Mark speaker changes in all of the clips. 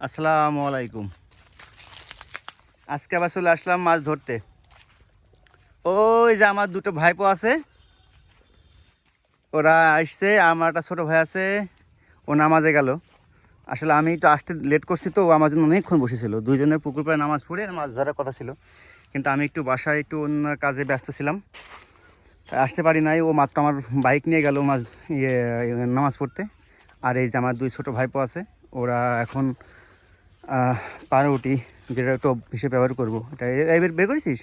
Speaker 1: আসসালামু আলাইকুম। আজকে আবার চলে আসলাম মাছ ধরতে। ওই যে আমার দুটো ভাইপো আছে, ওরা আসছে। আমার একটা ছোটো ভাই আছে, ও নামাজে গেল। আসলে আমি তো আসতে লেট করছি, তো ও আমার জন্য অনেকক্ষণ বসেছিল। দুইজনের পুকুর পাড়ে নামাজ পড়ে মাছ ধরার কথা ছিল, কিন্তু আমি একটু বাসায় একটু অন্য কাজে ব্যস্ত ছিলাম, তাই আসতে পারি নাই। ও মাত্র আমার বাইক নিয়ে গেল মাছ নামাজ পড়তে। আর এই যে আমার দুই ছোটো ভাইপো আছে, ওরা এখন পাউরুটি, যেটা টপ হিসেবে ব্যবহার করবো, এটা এবার বের করেছিস?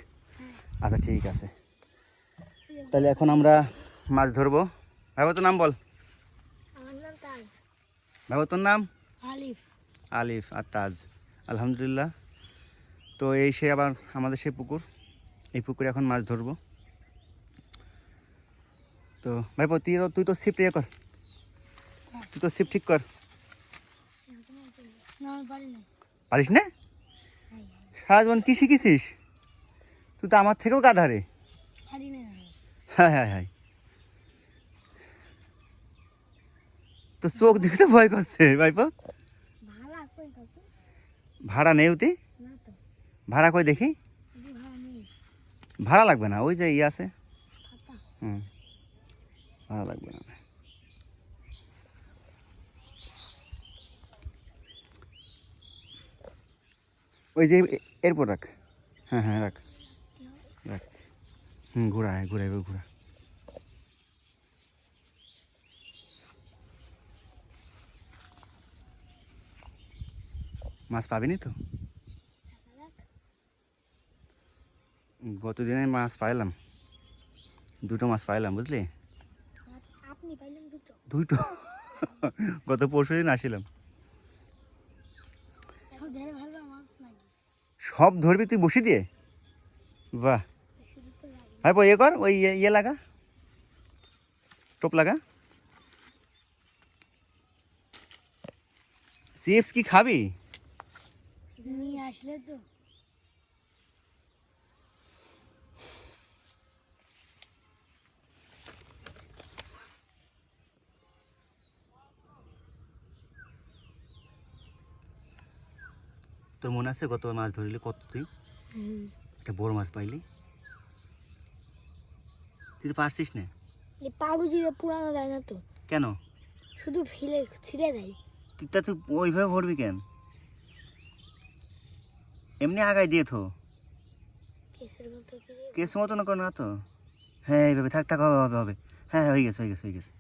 Speaker 1: আচ্ছা ঠিক আছে, তাহলে এখন আমরা মাছ ধরবো। ভাইবো তোর নাম বল।
Speaker 2: আমার নাম তাজ।
Speaker 1: ভাইবো তোর নাম?
Speaker 2: আলিফ।
Speaker 1: আলিফ আর তাজ। আলহামদুলিল্লাহ। তো এই সে আবার আমাদের সেই পুকুর, এই পুকুরে এখন মাছ ধরবো। তো ভাইপো তুই তো ছিপ ইয়ে কর, তুই তো ছিপ ঠিক কর।
Speaker 2: না আমি পারি না।
Speaker 1: পারিস না? সারা জীবন কি শিখেছিস? তুই তো আমার থেকেও গাধা রে।
Speaker 2: পারি না।
Speaker 1: হ্যাঁ হ্যাঁ হ্যাঁ, তো চোখ দেখে তো ভয় করছে ভাইপো।
Speaker 2: ভাড়া কই কাকু?
Speaker 1: ভাড়া নেই উতি?
Speaker 2: না তো।
Speaker 1: ভাড়া কই দেখি?
Speaker 2: ভাড়া নেই।
Speaker 1: ভাড়া লাগবে না, ওই যে ইয়ে আছে।
Speaker 2: খাতা।
Speaker 1: হুম, ভাড়া লাগবে না। ওই যে এরপর রাখ। হ্যাঁ হ্যাঁ রাখ রাখ। হুম, ঘোরা ঘুরা এবার ঘোরা। মাছ পাবিনি তো? গতদিনে মাছ পাইলাম, দুটো মাছ পাইলাম, বুঝলি?
Speaker 2: আপনি পাইলেন দুটো?
Speaker 1: দুটো। গত পরশু দিন আসিলাম।
Speaker 2: সব ধরে ভালো মাছ নাকি?
Speaker 1: সব ধরবি তুই বসি দিয়ে? বাহ।
Speaker 2: শুধু তো লাগে।
Speaker 1: ভাইপো ইয়ে কর, ওই ইয়ে লাগা, টোপ লাগা। চিপস কি খাবি?
Speaker 2: নিয়ে আসলে তো।
Speaker 1: তোর মনে আছে গত মাছ ধরলি কত তুই? একটা বড় মাছ পাইলি, তুই তো পারছিস না।
Speaker 2: এই পাউরু দিয়ে পুরানো যায় না তো।
Speaker 1: কেন?
Speaker 2: শুধু ফিলে ছিঁড়ে দেয়।
Speaker 1: তুই তা তুই ওইভাবে ভরবি কেন? এমনি আগায় দিয়ে থো,
Speaker 2: কেসের মতো করে।
Speaker 1: কেস মতো না কোনো তো। হ্যাঁ এইভাবে থাক থাক, হবে হবে হবে। হ্যাঁ হয়ে গেছে হয়ে গেছে হয়ে গেছে।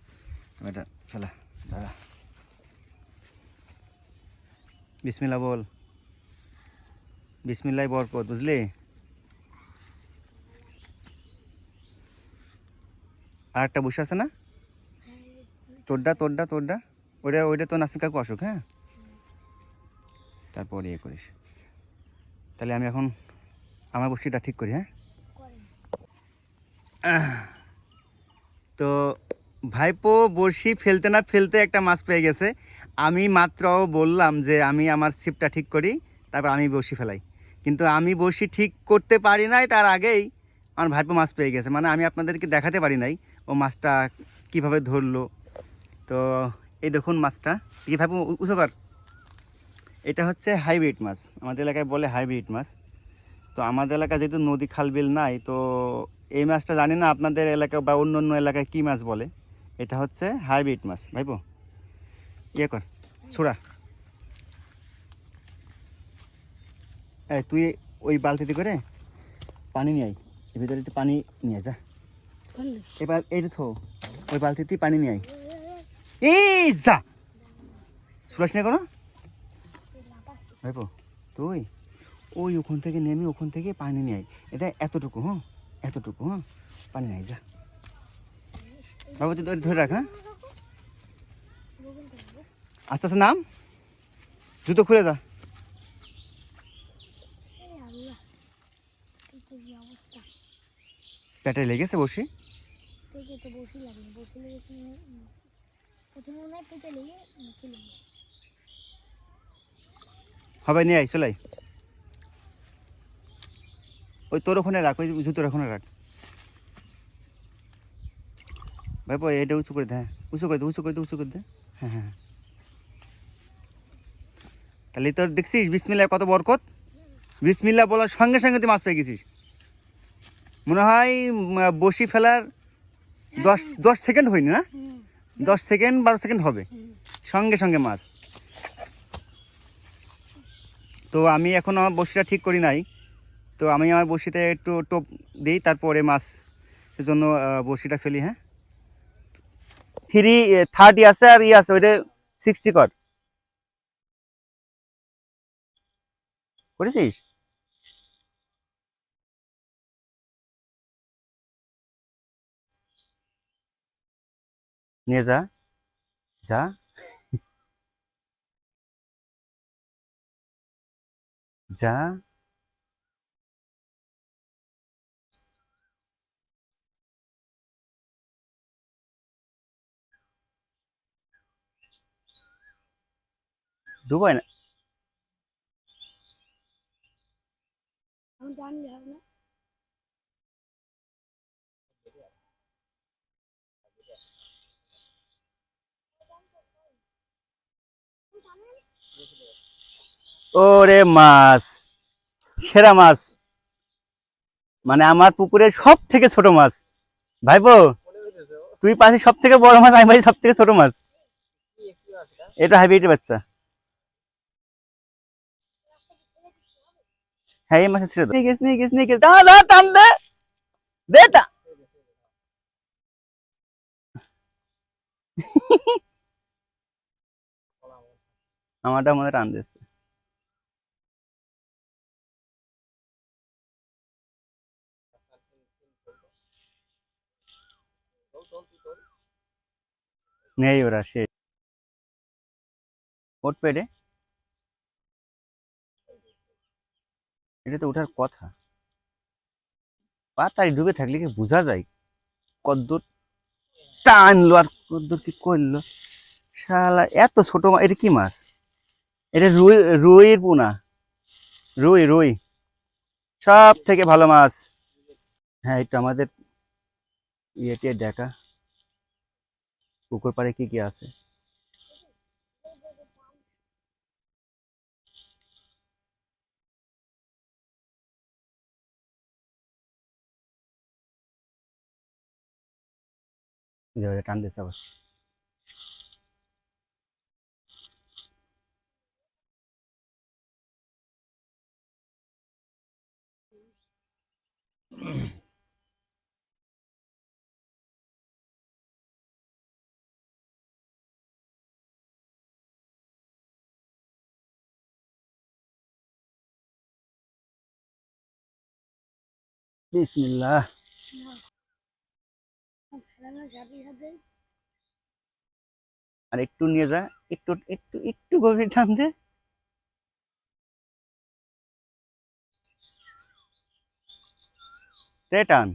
Speaker 1: এটা ফেলা, দাঁড়া। বিসমিল্লাহ বল, বিসমিল্লাহ বরকত, বুঝলি? আর একটা বসে আছে না, তোরডা তোরডা তোরডা, ওইটা ওইটা তো নাসিম কাকু আসুক, হ্যাঁ, তারপর ইয়ে করিস। তাহলে আমি এখন আমার বসিটা ঠিক করি, হ্যাঁ। তো ভাইপো বড়শি ফেলতে না ফেলতে একটা মাছ পেয়ে গেছে। আমি মাত্র বললাম যে আমি আমার ছিপটা ঠিক করি, তারপর আমি বড়শি ফেলাই, কিন্তু আমি বড়শি ঠিক করতে পারি নাই, তার আগেই আমার ভাইপো মাছ পেয়ে গেছে। মানে আমি আপনাদেরকে দেখাতে পারি নাই ও মাছটা কিভাবে ধরলো। তো এই দেখুন মাছটা কি ভাইপো উঁচু কর। এটা হচ্ছে হাইব্রিড মাছ, আমাদের এলাকায় বলে হাইব্রিড মাছ। তো আমাদের এলাকায় যেহেতু নদী খাল বিল নাই, তো এই মাছটা জানি না আপনাদের এলাকা বা অন্য অন্য এলাকায় কী মাছ বলে। এটা হচ্ছে হাইব্রিড মাছ ভাইপো। ইয়ে কর, ছোড়া। এই তুই ওই বালতিতে করে পানি নিয়ে আয়, এর ভিতরে একটু পানি নিয়ে যা। এবার এইটা থো, ওই বালতিতে পানি নিয়ে আয়। এই যা, ছুড়াস না কোনো ভাইপো। তুই ওই ওখান থেকে নেমে ওখান থেকে পানি নিয়ে আয়। এটা এতটুকু, হ্যাঁ এতটুকু, হ্যাঁ পানি নেই যা। বাবু তুই ধরে রাখ, হ্যাঁ আস্তে আস্তে নাম, জুতো খুলে যা। পেটে লেগেছে বসি?
Speaker 2: পেটে তো বসি লাগে, বসি লেগেছে। প্রথমে মনে হয় পেটে লেগে মুখে লেগে।
Speaker 1: হবে নিয়ে আয়, চলে আয়। ওই তোর ওখানে রাখ, ওই জুতোর ওখানে রাখ ভাইপো। এটা উঁচু করে দে, হ্যাঁ উঁচু করে দে উঁচু করে দে উঁচু করে দে। হ্যাঁ হ্যাঁ তাহলে তোর দেখছিস বিসমিল্লাহ কত বরকত। বিসমিল্লাহ বলার সঙ্গে সঙ্গে তুই মাছ পেয়ে গেছিস। মনে হয় বসি ফেলার 10 সেকেন্ড হয়নি না, 10 সেকেন্ড 12 সেকেন্ড হবে, সঙ্গে সঙ্গে মাছ। তো আমি এখন আমার বসিটা ঠিক করি নাই, তো আমি আমার বসিতে একটু টোপ দিই, তারপরে মাছ সেজন্য বসিটা ফেলি। হ্যাঁ 30 আছে আর আছে ওইটা 60 করেছিস। নিয়ে যা, যা। যা। ডুবাই না।
Speaker 2: আমি জানলে হবে না।
Speaker 1: ওরে মাছ, সেরা মাছ, মানে আমার পুকুরের সব থেকে ছোট মাছ। ভাইপো তুই পাশে সব থেকে বড় মাছ, আমি পাশে সব থেকে ছোট মাছ। এটা হাইব্রিড বাচ্চা। হ্যাঁ এই মাসে ছেড়ে দাও। নিয়ে গেছ নিয়ে গেছ নিয়ে গেছ, দাঁড়া দাঁড়া, টান দে, দে টা। আমারটা মনে হয় টান দিচ্ছে। নেই ওরা, সে ওট পেটে, এটা তো ওঠার কথা। পাতায় ডুবে থাকলে কি বোঝা যায় কদ্দূর টানলো আর কদ্দূর কি করলো। শালা এত ছোট মাছ, এটা কি মাছ? এটা রুই, রুইয়ের পোনা, রুই রুই, সব থেকে ভালো মাছ। হ্যাঁ একটু আমাদের ইয়েতে দেখা, পুকুর পাড়ে কি কি আছে। টান দিচ্ছে আবার। বিসমিল্লাহ।
Speaker 2: ফেলানোর সাথে সাথে
Speaker 1: আর একটু নিয়ে যা, একটু একটু একটু গভীর টান দে। দে টান।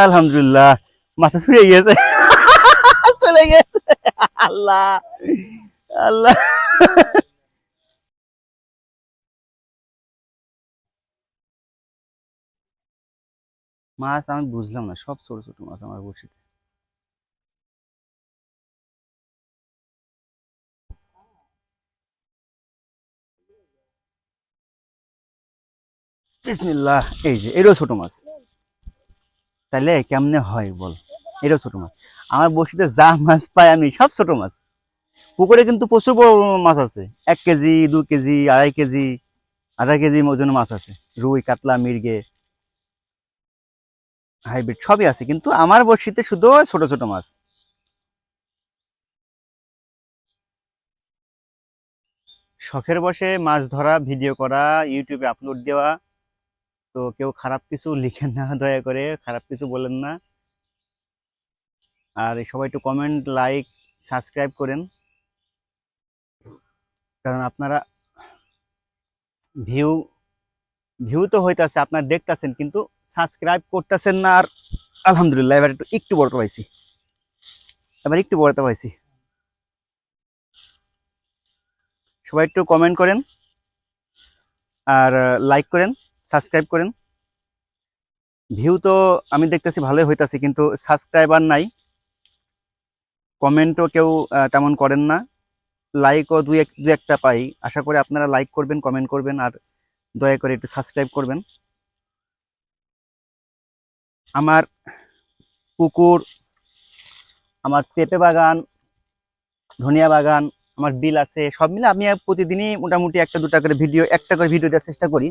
Speaker 1: আলহামদুলিল্লাহ, মাছ ছুড়ে গিয়েছে, চলে গেছে। আল্লাহ, আল্লাহ। মাছ আমি বুঝলাম না, সব ছোট ছোট মাছ আমার বড়শিতে। বিসমিল্লাহ, এই যে এরও ছোট মাছ। তাহলে কেমনে হয় বল, এরও ছোট মাছ। আমার বড়শিতে যা মাছ পাই আমি সব ছোট মাছ। পুকুরে কিন্তু প্রচুর বড় বড় মাছ আছে, 1 কেজি 2 কেজি 2.5 কেজি 0.5 কেজি ওজনের মাছ আছে। রুই কাতলা মির্গে হাইব্রিড সবই আছে, কিন্তু আমার বড়শিতে শুধু ছোট ছোট মাছ। শখের বসে মাছ ধরা, ভিডিও করা, ইউটিউবে আপলোড দেওয়া, তো কেউ খারাপ কিছু লিখেন না, দয়া করে খারাপ কিছু বলেন না। আর সবাই একটু কমেন্ট লাইক সাবস্ক্রাইব করেন, কারণ আপনারা ভিউ ভিউ তো হইতাছে, আপনারা দেখতাছেন কিন্তু সাবস্ক্রাইব করতেছেন না। আর আলহামদুলিল্লাহ এবার একটু একটু বড়টা পাইছি, এবার একটু বড়টা পাইছি। সবাই একটু কমেন্ট করেন আর লাইক করেন, সাবস্ক্রাইব করেন। ভিউ তো আমি দেখতেছি ভালোই হইতাছে, কিন্তু সাবস্ক্রাইবার নাই, কমেন্টও কেউ তেমন করেন না, লাইকও দু একটা পাই। আশা করি আপনারা লাইক করবেন, কমেন্ট করবেন, আর দয়া করে একটু সাবস্ক্রাইব করবেন। আমার পুকুর, আমার পেঁপে বাগান, ধনিয়া বাগান, আমার বিল আছে, সব মিলে আমি প্রতিদিনই মোটামুটি একটা করে ভিডিও দেওয়ার চেষ্টা করি।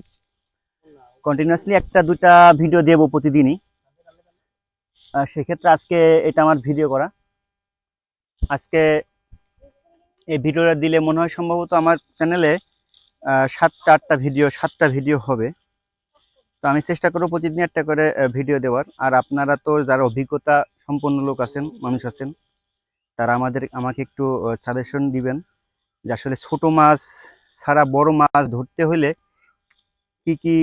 Speaker 1: কন্টিনিউয়াসলি একটা দুটা ভিডিও দেবো প্রতিদিনই। সেক্ষেত্রে আজকে এটা আমার ভিডিও করা। আজকে এই ভিডিওটা দিলে মনে হয় সম্ভবত আমার চ্যানেলে 7টা ভিডিও হবে। তো আমি চেষ্টা করবো প্রতিদিন একটা করে ভিডিও দেওয়ার। আর আপনারা তো যারা অভিজ্ঞতা সম্পন্ন লোক আছেন, মানুষ আছেন, তারা আমাকে একটু সাজেশন দিবেন যে আসলে ছোট মাছ ছাড়া বড় মাছ ধরতে হলে কি কি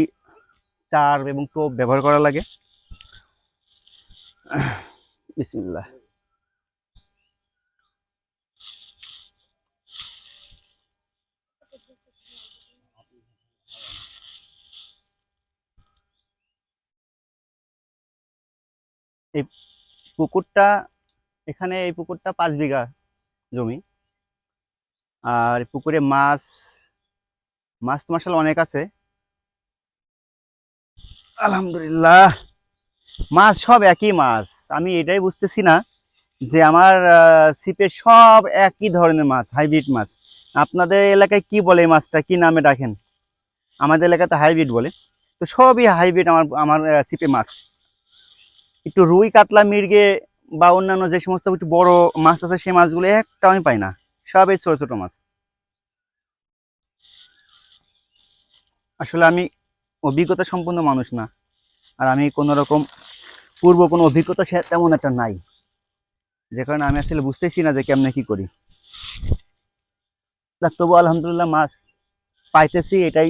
Speaker 1: চার এবং টোপ ব্যবহার করা লাগে। বিসমিল্লাহ। এই পুকুরটা, এই পুকুরটা 5 বিঘা জমি। আর পুকুরে মাছ মাছ তো মাশাআল্লাহ অনেক আছে, আলহামদুলিল্লাহ। মাছ সব একই মাছ, আমি এটাই বুঝতেছি না যে আমার ছিপে সব একই ধরনের মাছ, হাইব্রিড মাছ। আপনাদের এলাকায় কি বলে এই মাছটা, কি নামে ডাকেন? আমাদের এলাকাতে হাইব্রিড বলে। তো সবই হাইব্রিড আমার আমার ছিপে মাছ। একটু রুই, কাতলা, মৃগে বা অন্যান্য যে সমস্ত একটু বড় মাছ আছে, সেই মাছগুলো একটা আমি পাই না, সব এই ছোট ছোট মাছ। আসলে আমি অভিজ্ঞতা সম্পন্ন মানুষ না, আর আমি কোনো রকম কোনো অভিজ্ঞতা তেমন একটা নাই, যে কারণে আমি আসলে বুঝতেছি না যে কেমনে কি করি। তবু আলহামদুলিল্লাহ মাছ পাইতেছি, এটাই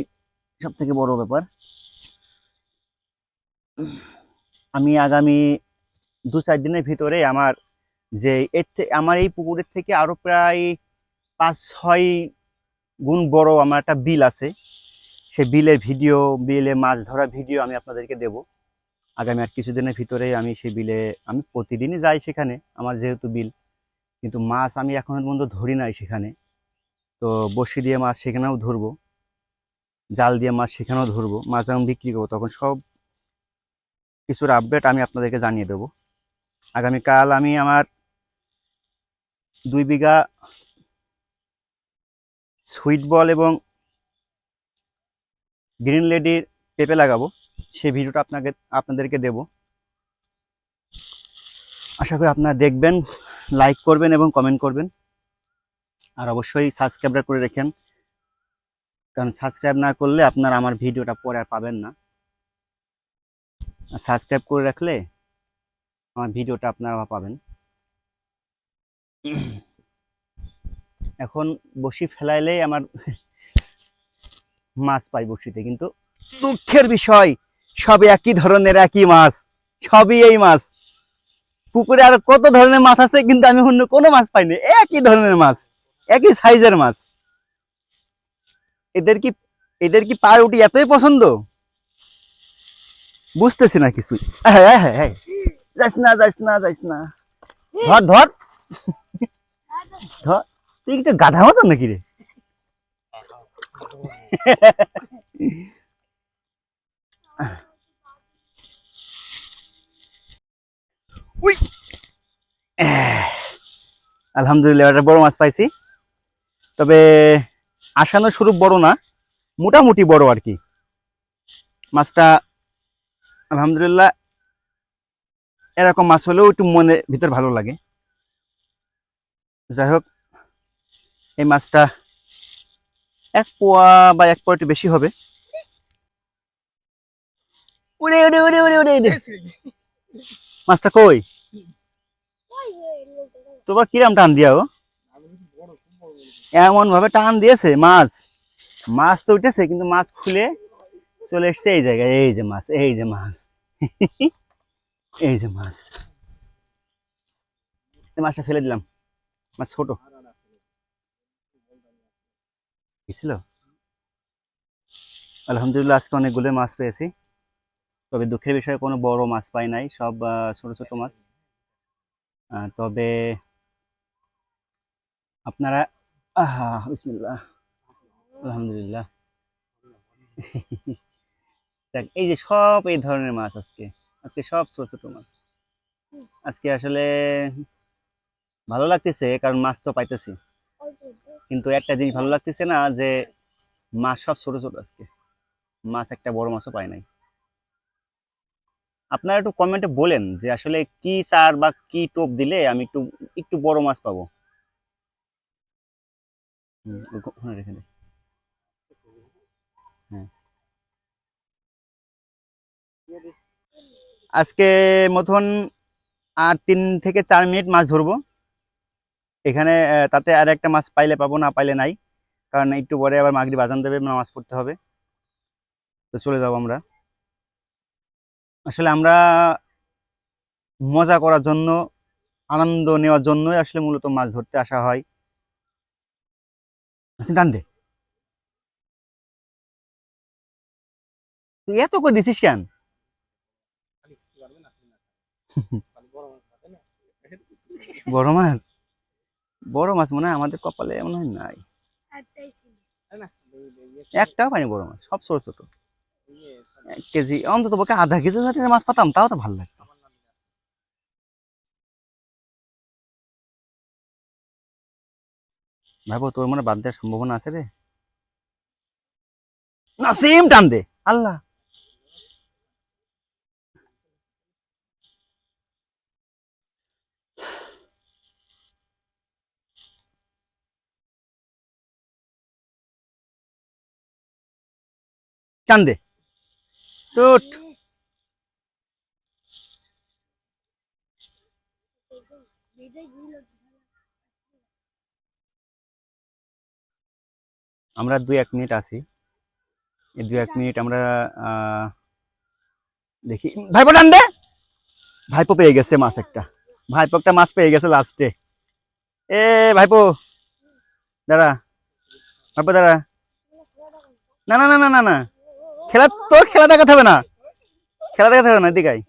Speaker 1: সব থেকে বড় ব্যাপার। আমি আগামী 2-4 দিনের ভিতরে আমার আমার এই পুকুরের থেকে আরো প্রায় 5-6 গুণ বড় আমার একটা বিল আছে। সেই বিলে মাছ ধরা ভিডিও আমি আপনাদেরকে দেব আগামী আর কিছুদিনের ভিতরে। আমি প্রতিদিনই যাই সেখানে, আমার যেহেতু বিল, কিন্তু মাছ আমি এখনো পর্যন্ত ধরি নাই সেখানে। তো বড়শি দিয়ে মাছ সেখানেও ধরবো, জাল দিয়ে মাছ সেখানেও ধরবো, মাছ যখন বিক্রি করবো তখন সব কিছুর আপডেট আমি আপনাদেরকে জানিয়ে দেবো। আগামীকাল আমি আমার 2 বিঘা সুইট বল এবং গ্রিন লেডির পেঁপে লাগাবো, সেই ভিডিওটা আপনাদেরকে দেব। আশা করি আপনারা দেখবেন, লাইক করবেন এবং কমেন্ট করবেন, আর অবশ্যই সাবস্ক্রাইব করে রাখেন, কারণ সাবস্ক্রাইব না করলে আপনারা আমার ভিডিওটা পরে আর পাবেন না। সাবস্ক্রাইব করে রাখলে আমার ভিডিওটা আপনারা পাবেন। এখন বসি ফেলাইলেই আমার মাছ পাই বসিতে, কিন্তু দুঃখের বিষয় সবই একই ধরনের, একই মাছ, সবই এই মাছ। পুকুরে আর কত ধরনের মাছ আছে, কিন্তু আমি অন্য কোনো মাছ পাইনি, একই ধরনের মাছ, একই সাইজের মাছ। এদের কি এদের কি পাউরুটি এতই পছন্দ, বুঝতেছি না কিছুই। হ্যাঁ হ্যাঁ হ্যাঁ, যাইস না যাইস না যাইস না, ধর ধর ধর, তুই একটু গাধা মতো নাকি রে? উই, আলহামদুলিল্লাহ একটা বড় মাছ পাইছি, তবে আশানুর স্বরূপ বড় না, মোটামুটি বড় আর কি মাছটা। আলহামদুলিল্লাহ, এরকম মাছ হলেও একটু মনে ভিতর ভালো লাগে। যাই হোক, এই মাছটা 1 পোয়া বা 1 পোয়া একটু বেশি হবে। উড়ে উড়ে উড়ে উড়ে উড়ে উড়ে, মাছটা কই? তোমার কিরাম টান দিয়াও, এমন ভাবে টান দিয়েছে, মাছ মাছ তো উঠেছে, কিন্তু মাছ খুলে চলে এসছে এই জায়গায়। এই যে মাছ, এই যে মাছ, এই যে মাছ। এই মাছটা ফেলে দিলাম, মাছ ছোট ছিল। আলহামদুলিল্লাহ আজকে অনেকগুলো মাছ পেয়েছি। তবে দুঃখের বিষয়ে কোনো বড় মাছ পাই নাই, সব ছোট ছোট মাছ। তবে আপনারা বিসমিল্লাহ, আলহামদুলিল্লাহ। দেখ, এই যে সব এই ধরনের মাছ আজকে, আজকে সব ছোট ছোট মাছ। আজকে আসলে ভালো লাগতেছে কারণ মাছ তো পাইতেছি,
Speaker 2: অল্প অল্প।
Speaker 1: কিন্তু একটা জিনিস ভালো লাগতেছে না যে মাছ সব ছোট ছোট আজকে, মাছ একটা বড় মাছও পাই নাই। আপনারা একটু কমেন্টে বলেন যে আসলে কি চার বা কি টোপ দিলে আমি একটু একটু বড় মাছ পাবো। ওখানে রেখে দে। হ্যাঁ, আজকে মতন আর 3 থেকে 4 মিনিট মাছ ধরবো এখানে। তাতে আর একটা মাছ পাইলে পাবো, না পাইলে নাই, কারণ একটু পরে আবার মাগরিব আজান দেবে, নামাজ পড়তে হবে। তো চলে যাবো আমরা। আসলে আমরা মজা করার জন্য, আনন্দ নেওয়ার জন্যই আসলে মূলত মাছ ধরতে আসা হয়। আচ্ছা, টান দে। তুই এত করে দিছিস কেন? বড় মাছ, বড় মাছ মনে হয় আমাদের কপালে মনে হয় নাই,
Speaker 2: একটাই ছিল।
Speaker 1: একটাও পাইনি বড় মাছ, সব ছোট ছোট। 1 কেজি অন্তত পক্ষে, আধা কেজি যদি মাছ পাতাম তাও তো ভালো লাগতো। ভাবো তোর মনে হয় বাদ দেওয়ার সম্ভাবনা আছে রে। না, সেম টান দে। আল্লাহ, টান দে। তো আমরা 2-1 মিনিট আছি, এই 2-1 মিনিট আমরা দেখি। ভাইপো টান দে। ভাইপো পেয়ে গেছে মাছ একটা, ভাইপো একটা মাছ পেয়ে গেছে লাস্টে। এ ভাইপো দাঁড়া, ভাইপো দাঁড়া। না না না না না না, খেলা তোর খেলা দেখাতে হবে না, খেলা দেখাতে হবে না, এদিকে আয়।